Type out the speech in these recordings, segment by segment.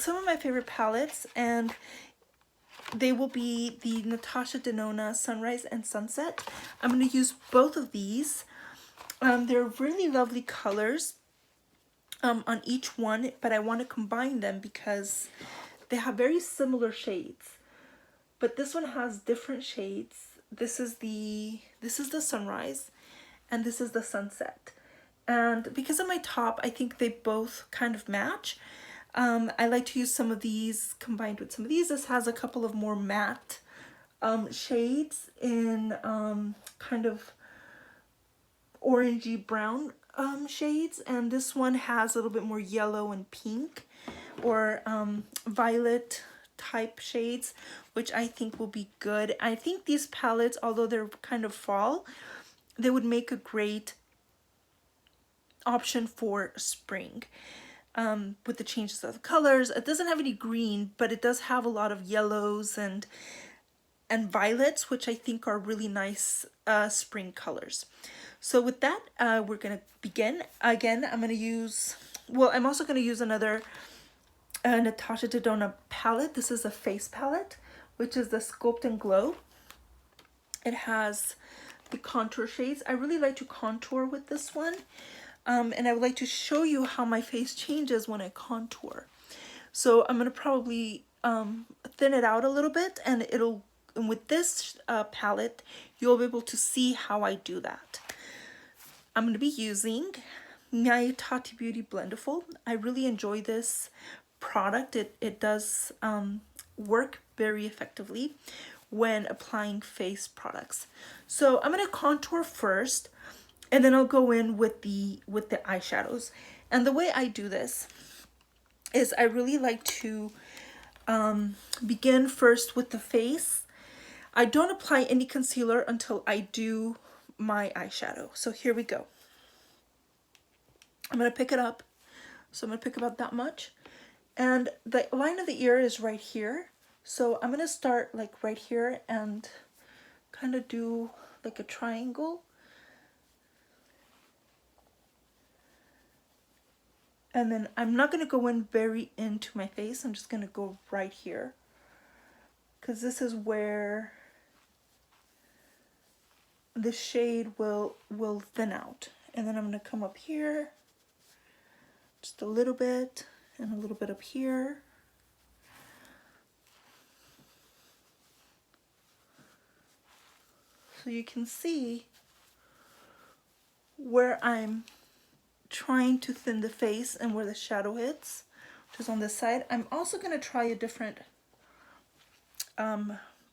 some of my favorite palettes, and they will be the Natasha Denona Sunrise and Sunset. I'm going to use both of these. They're really lovely colors on each one, but I want to combine them because they have very similar shades. But this one has different shades. This is the Sunrise, and this is the Sunset. And because of my top, I think they both kind of match. I like to use some of these combined with some of these. This has a couple of more matte shades in kind of orangey brown shades, and this one has a little bit more yellow and pink or violet type shades, which I think will be good. I think these palettes, although they're kind of fall, they would make a great option for spring. With the changes of the colors. It doesn't have any green, but it does have a lot of yellows and violets, which I think are really nice spring colors. So with that, we're gonna begin. Again, I'm gonna use, well, I'm also gonna use another Natasha Denona palette. This is a face palette, which is the Sculpt and Glow. It has the contour shades. I really like to contour with this one. And I would like to show you how my face changes when I contour. So I'm going to probably thin it out a little bit, and with this palette, you'll be able to see how I do that. I'm going to be using my Tati Beauty Blendiful. I really enjoy this product. It does work very effectively when applying face products. So I'm going to contour first, and then I'll go in with the eyeshadows. And the way I do this is I really like to begin first with the face. I don't apply any concealer until I do my eyeshadow. So here we go. I'm going to pick it up. So I'm going to pick about that much. And the line of the ear is right here. So I'm going to start like right here and kind of do like a triangle. And then I'm not going to go in very into my face. I'm just going to go right here, because this is where the shade will thin out. And then I'm going to come up here just a little bit and a little bit up here. So you can see where I'm trying to thin the face and where the shadow hits, which is on this side. I'm also going to try a different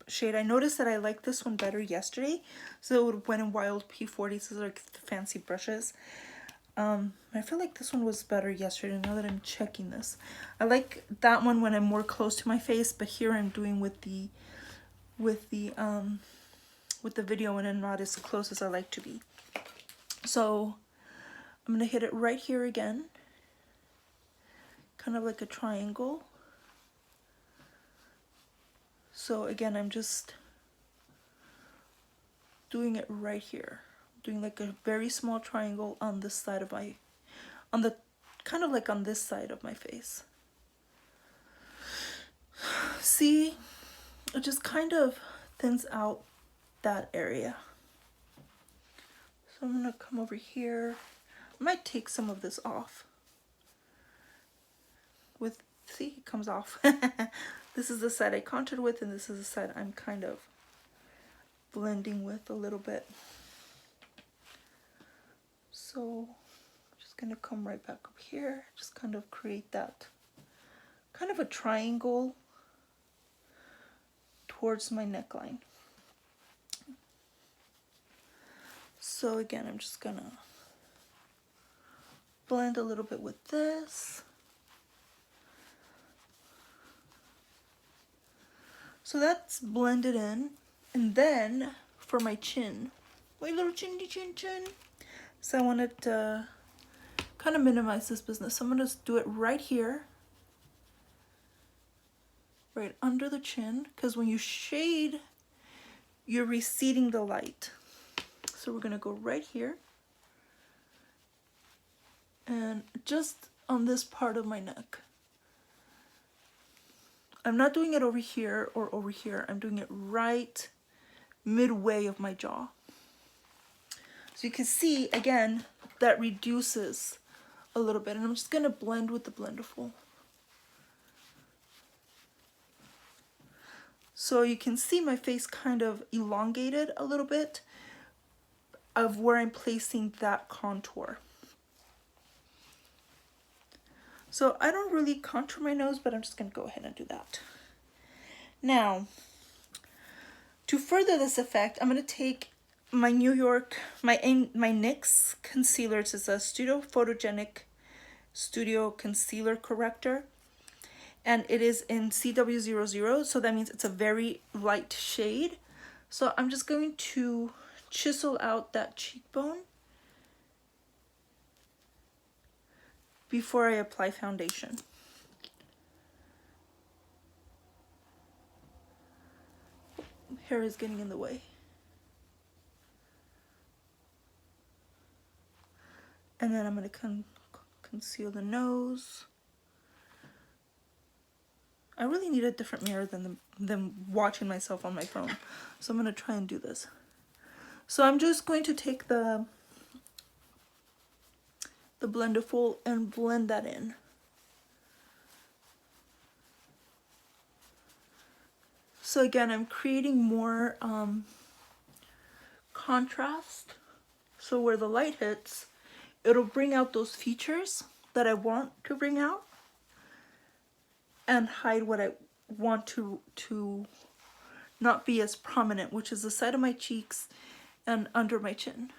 shade. I noticed that I liked this one better yesterday, so it went in Wild P40. These are like the fancy brushes. I feel like this one was better yesterday now that I'm checking this. I like that one when I'm more close to my face, but here I'm doing with the video and I'm not as close as I like to be. So I'm going to hit it right here again, kind of like a triangle. So again, I'm just doing it right here, doing like a very small triangle on this side of my, kind of like on this side of my face. See, it just kind of thins out that area. So I'm going to come over here. I might take some of this off. See, it comes off. This is the side I contoured with, and this is the side I'm kind of blending with a little bit. So I'm just going to come right back up here, just kind of create that kind of a triangle towards my neckline. So again, I'm just gonna blend a little bit with this. So that's blended in. And then for my chin, my little chinny chin chin. So I wanted to kind of minimize this business. So I'm gonna just do it right here, right under the chin, because when you shade, you're receding the light. So we're gonna go right here and just on this part of my neck. I'm not doing it over here or over here. I'm doing it right midway of my jaw. So you can see, again, that reduces a little bit. And I'm just going to blend with the Blenderful. So you can see my face kind of elongated a little bit of where I'm placing that contour. So I don't really contour my nose, but I'm just going to go ahead and do that. Now, to further this effect, I'm going to take my my NYX concealer. It's a Studio Photogenic Studio Concealer Corrector. And it is in CW00, so that means it's a very light shade. So I'm just going to chisel out that cheekbone before I apply foundation. Hair is getting in the way. And then I'm going to conceal the nose. I really need a different mirror than watching myself on my phone. So I'm going to try and do this. So I'm just going to take the Blenderful and blend that in. So again, I'm creating more contrast. So where the light hits, it'll bring out those features that I want to bring out and hide what I want to not be as prominent, which is the side of my cheeks and under my chin.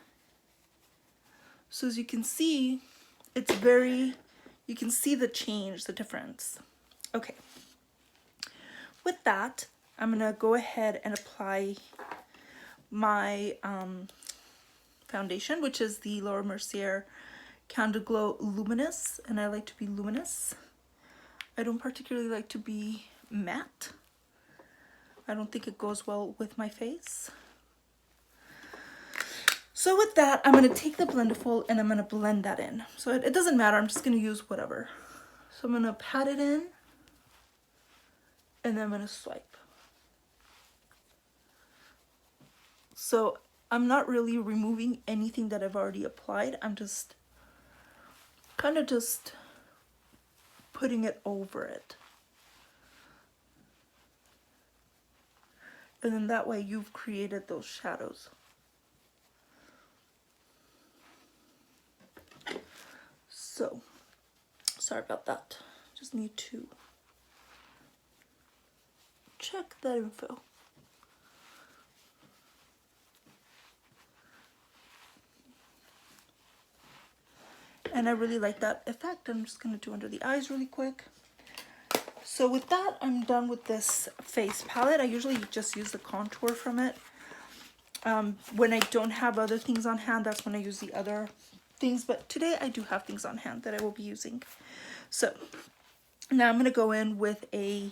So as you can see, it's very, you can see the change, the difference. Okay. With that, I'm gonna go ahead and apply my foundation, which is the Laura Mercier Candle Glow Luminous, and I like to be luminous. I don't particularly like to be matte. I don't think it goes well with my face. So with that, I'm going to take the Blenderful and I'm going to blend that in. So it doesn't matter, I'm just going to use whatever. So I'm going to pat it in and then I'm going to swipe. So I'm not really removing anything that I've already applied. I'm just kind of just putting it over it. And then that way you've created those shadows. So, sorry about that. Just need to check that info. And I really like that effect. I'm just going to do under the eyes really quick. So with that, I'm done with this face palette. I usually just use the contour from it. When I don't have other things on hand, that's when I use the other things. But today I do have things on hand that I will be using. So now I'm going to go in with a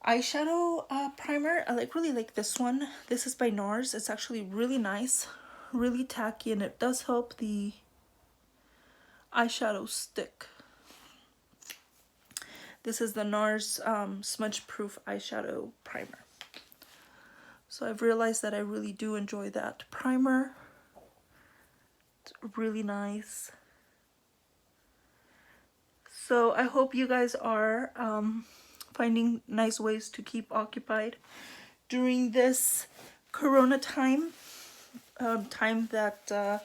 eyeshadow primer. I really like this one. This is by NARS. It's actually really nice, really tacky, and it does help the eyeshadow stick. This is the NARS Smudge Proof Eyeshadow Primer. So I've realized that I really do enjoy that primer. It's really nice. So I hope you guys are finding nice ways to keep occupied during this Corona time, time that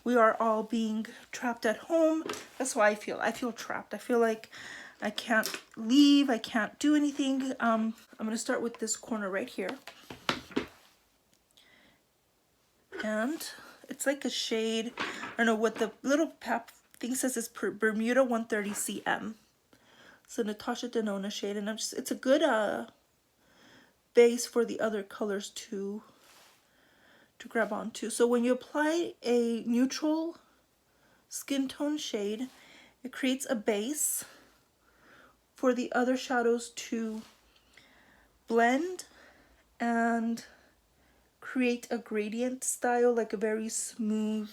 we are all being trapped at home. That's how I feel. I feel trapped. I feel like I can't leave. I can't do anything. I'm going to start with this corner right here. And it's like a shade. I don't know what the little pap thing says is Bermuda 130 CM. It's a Natasha Denona shade. And it's a good base for the other colors to grab onto. So when you apply a neutral skin tone shade, it creates a base for the other shadows to blend and create a gradient style, like a very smooth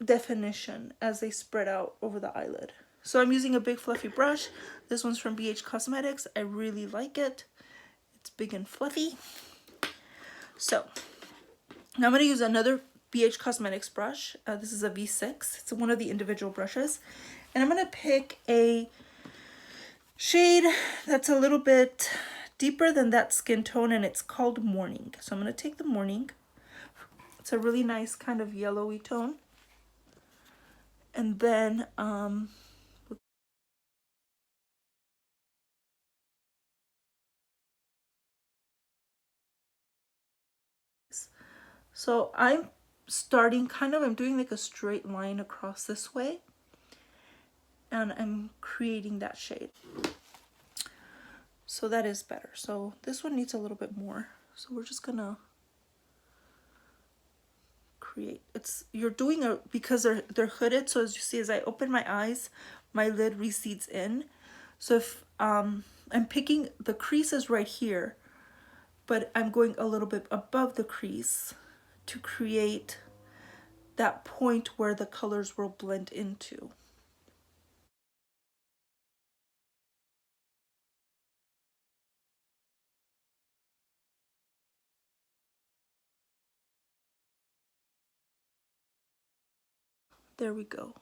definition as they spread out over the eyelid. So I'm using a big fluffy brush. This one's from BH Cosmetics. I really like it. It's big and fluffy. So now I'm going to use another BH Cosmetics brush. This is a V6. It's one of the individual brushes. And I'm going to pick a shade that's a little bit deeper than that skin tone, and it's called Morning. So I'm going to take the Morning. It's a really nice kind of yellowy tone. And then so I'm starting I'm doing like a straight line across this way, and I'm creating that shade. So that is better. So this one needs a little bit more. So we're just gonna create. You're doing because they're hooded. So as you see, as I open my eyes, my lid recedes in. So if I'm picking the creases right here, but I'm going a little bit above the crease to create that point where the colors will blend into. There we go.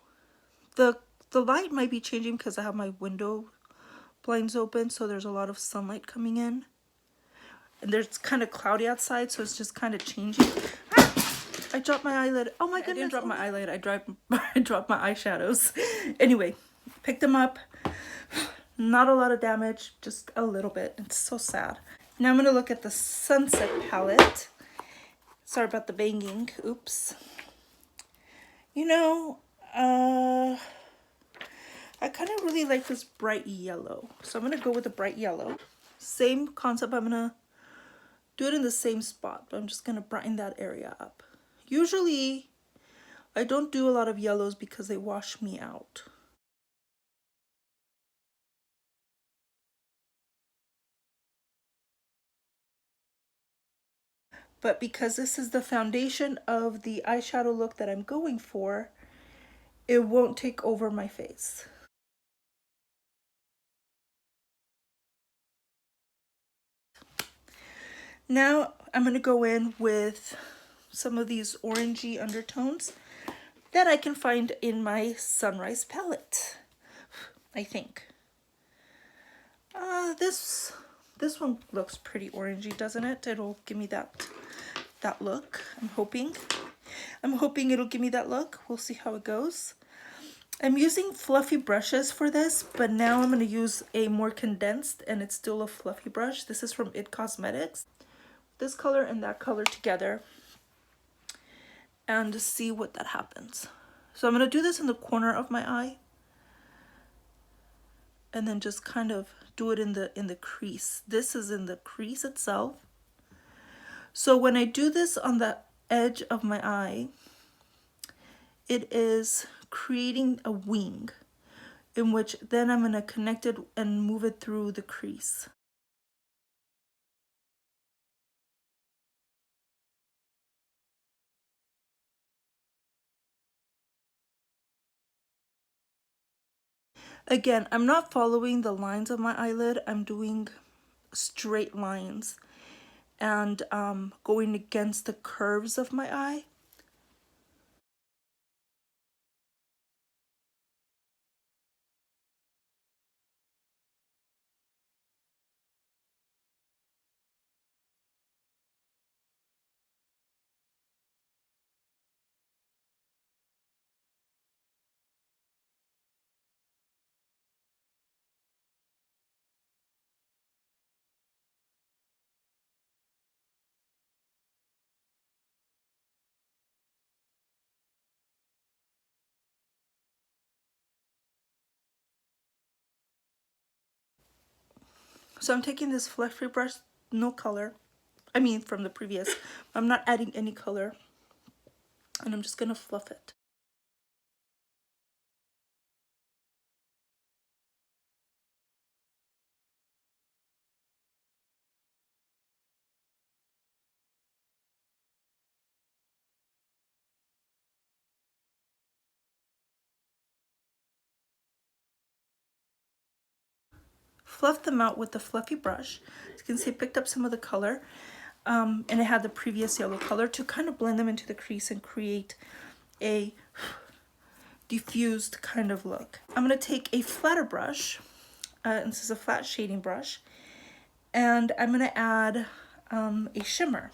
The light might be changing because I have my window blinds open, so there's a lot of sunlight coming in. And there's kind of cloudy outside, so it's just kind of changing. Ah! I dropped my eyelid. Oh my goodness. I didn't drop my eyelid. I dropped my eyeshadows. Anyway, picked them up. Not a lot of damage, just a little bit. It's so sad. Now I'm going to look at the Sunset palette. Sorry about the banging. Oops. You know, I kind of really like this bright yellow. So I'm going to go with the bright yellow. Same concept. I'm going to do it in the same spot, but I'm just going to brighten that area up. Usually, I don't do a lot of yellows because they wash me out. But because this is the foundation of the eyeshadow look that I'm going for, it won't take over my face. Now I'm going to go in with some of these orangey undertones that I can find in my Sunrise palette, I think. This one looks pretty orangey, doesn't it? It'll give me that look. I'm hoping it'll give me that look. We'll see how it goes. I'm using fluffy brushes for this, but now I'm going to use a more condensed, and it's still a fluffy brush. This is from IT Cosmetics. This color and that color together, and see what that happens. So I'm going to do this in the corner of my eye, and then just kind of do it in the crease. This is in the crease itself. So when I do this on the edge of my eye, it is creating a wing, in which then I'm going to connect it and move it through the crease. Again, I'm not following the lines of my eyelid. I'm doing straight lines and going against the curves of my eye. So I'm taking this fluffy brush, no color. I mean from the previous. I'm not adding any color. And I'm just going to fluff it. fluffed them out with the fluffy brush. As you can see, I picked up some of the color, and it had the previous yellow color to kind of blend them into the crease and create a diffused kind of look. I'm going to take a flatter brush, and this is a flat shading brush, and I'm going to add a shimmer.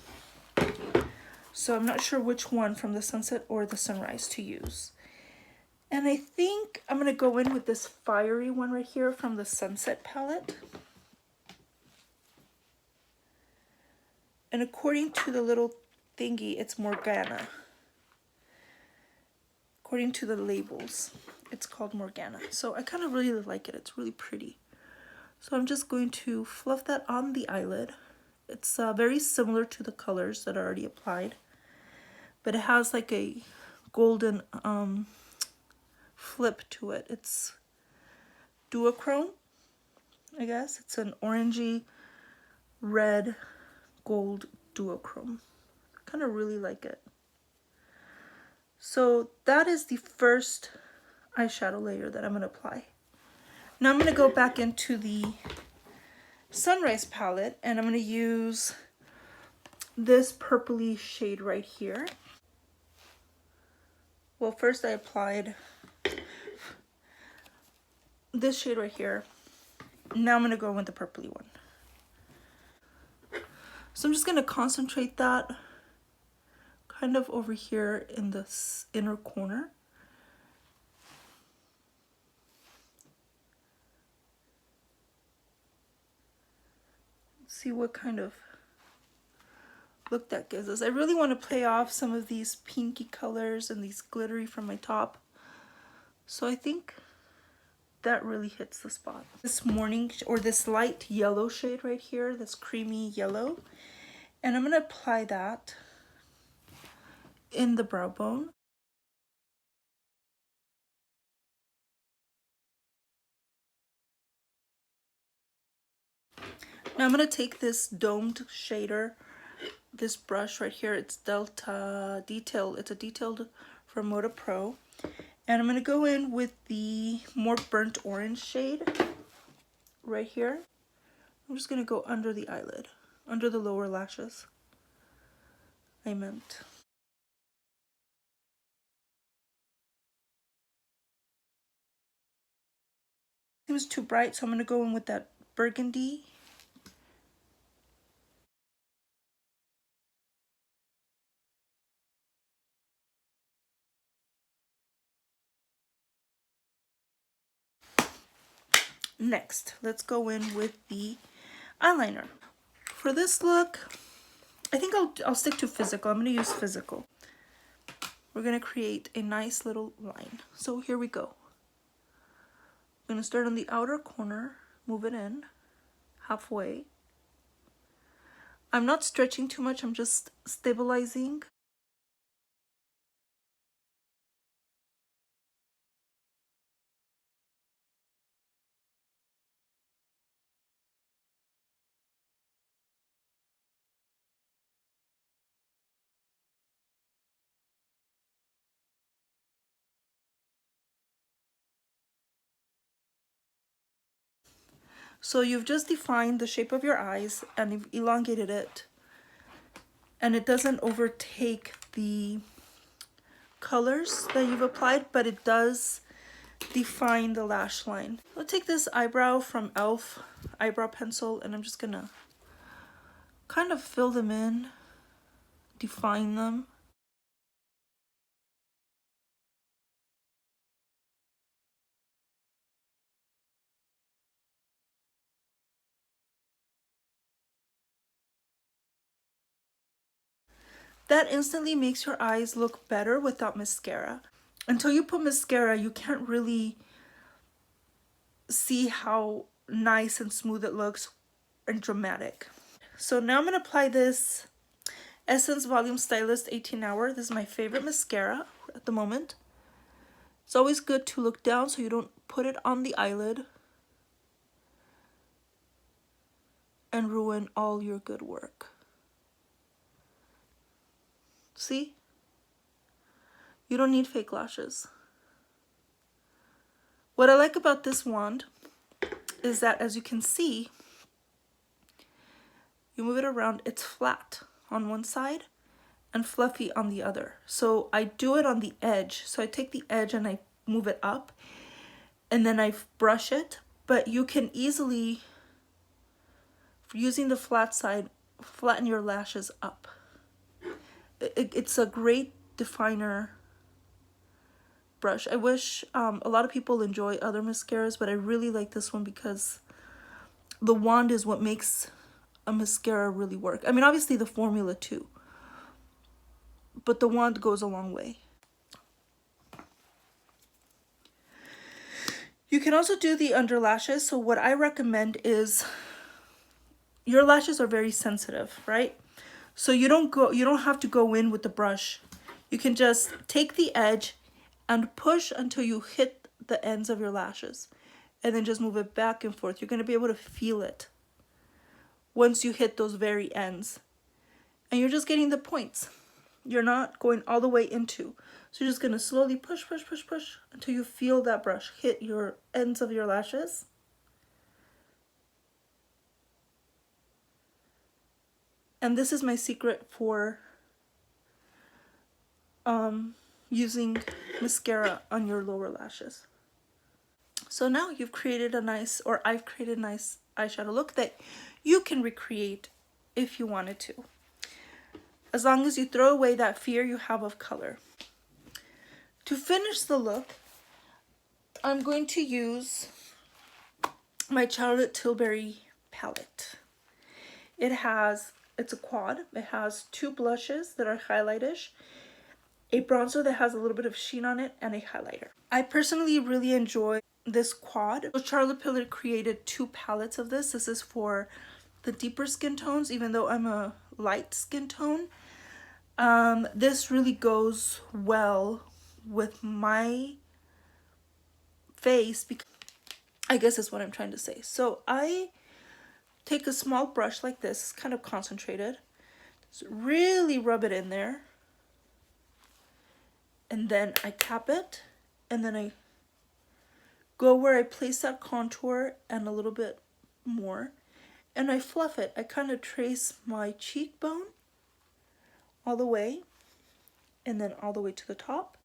So I'm not sure which one from the sunset or the sunrise to use. And I think I'm going to go in with this fiery one right here from the Sunset palette. And according to the little thingy, it's Morgana. According to the labels, it's called Morgana. So I kind of really like it. It's really pretty. So I'm just going to fluff that on the eyelid. It's very similar to the colors that are already applied, but it has like a golden flip to it. It's duochrome, I guess. It's an orangey red gold duochrome. Kind of really like it. So that is the first eyeshadow layer that I'm going to apply. Now I'm going to go back into the Sunrise palette, and I'm going to use this purpley shade right here. Well, first I applied this shade right here. Now I'm going to go in with the purpley one. So I'm just going to concentrate that kind of over here in this inner corner. See what kind of look that gives us. I really want to play off some of these pinky colors and these glittery from my top. So I think that really hits the spot. This morning, or this light yellow shade right here, this creamy yellow. And I'm going to apply that in the brow bone. Now I'm going to take this domed shader, this brush right here, it's Delta Detail, it's a detailed from Moda Pro, and I'm going to go in with the more burnt orange shade right here. I'm just going to go under the eyelid, under the lower lashes, I meant. It was too bright, so I'm going to go in with that burgundy. Next, let's go in with the eyeliner. For this look, I think I'll stick to physical. I'm going to use physical. We're going to create a nice little line. So here we go. I'm going to start on the outer corner, move it in halfway. I'm not stretching too much, I'm just stabilizing. So you've just defined the shape of your eyes and you've elongated it, and it doesn't overtake the colors that you've applied, but it does define the lash line. I'll take this eyebrow from e.l.f. eyebrow pencil, and I'm just gonna kind of fill them in, define them. That instantly makes your eyes look better without mascara. Until you put mascara, you can't really see how nice and smooth it looks and dramatic. So now I'm going to apply this Essence Volume Stylist 18 Hour. This is my favorite mascara at the moment. It's always good to look down so you don't put it on the eyelid and ruin all your good work. See? You don't need fake lashes. What I like about this wand is that, as you can see, you move it around, it's flat on one side and fluffy on the other. So I do it on the edge. So I take the edge and I move it up, and then I brush it. But you can easily, using the flat side, flatten your lashes up. It's a great definer brush. I wish a lot of people enjoy other mascaras, but I really like this one because the wand is what makes a mascara really work. I mean, obviously the formula too, but the wand goes a long way. You can also do the under lashes. So what I recommend is, your lashes are very sensitive, right? So you don't have to go in with the brush. You can just take the edge and push until you hit the ends of your lashes, and then just move it back and forth. You're going to be able to feel it once you hit those very ends, and you're just getting the points. You're not going all the way into. So you're just going to slowly push, push, push, push until you feel that brush hit your ends of your lashes. And this is my secret for using mascara on your lower lashes. So now you've created a nice, or I've created a nice eyeshadow look that you can recreate if you wanted to, as long as you throw away that fear you have of color. To finish the look, I'm going to use my Charlotte Tilbury palette. It's a quad. It has two blushes that are highlightish, a bronzer that has a little bit of sheen on it, and a highlighter. I personally really enjoy this quad. So Charlotte Tilbury created two palettes of this. This is for the deeper skin tones, even though I'm a light skin tone. This really goes well with my face, because I guess that's what I'm trying to say. So I take a small brush like this, it's kind of concentrated, just really rub it in there, and then I tap it, and then I go where I place that contour and a little bit more, and I fluff it. I kind of trace my cheekbone all the way, and then all the way to the top.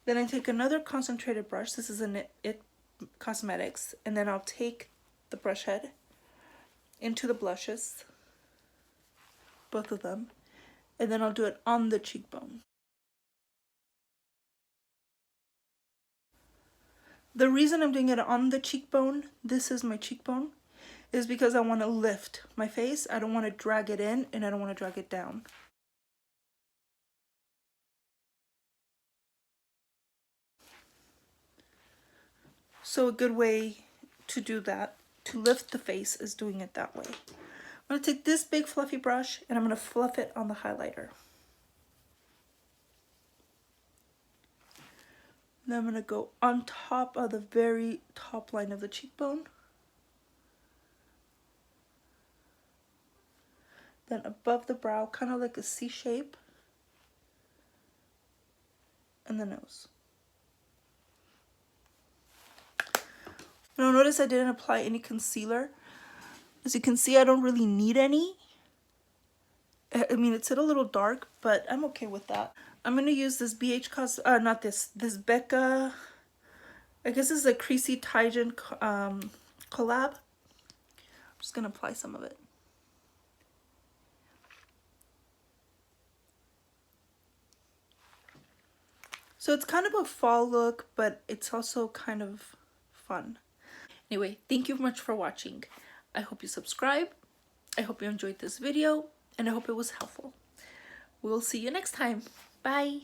Then I take another concentrated brush. This is an It Cosmetics, and then I'll take the brush head into the blushes, both of them, and then I'll do it on the cheekbone. The reason I'm doing it on the cheekbone, this is my cheekbone, is because I want to lift my face. I don't want to drag it in, and I don't want to drag it down. So a good way to do that, to lift the face, is doing it that way. I'm going to take this big fluffy brush and I'm going to fluff it on the highlighter. Then I'm going to go on top of the very top line of the cheekbone. Then above the brow, kind of like a C shape. And the nose. Now notice I didn't apply any concealer. As you can see, I don't really need any. I mean, it's a little dark, but I'm okay with that. I'm going to use this this Becca, I guess this is a Creasy Tijan collab. I'm just going to apply some of it. So it's kind of a fall look, but it's also kind of fun. Anyway, thank you much for watching. I hope you subscribe. I hope you enjoyed this video, and I hope it was helpful. We'll see you next time. Bye.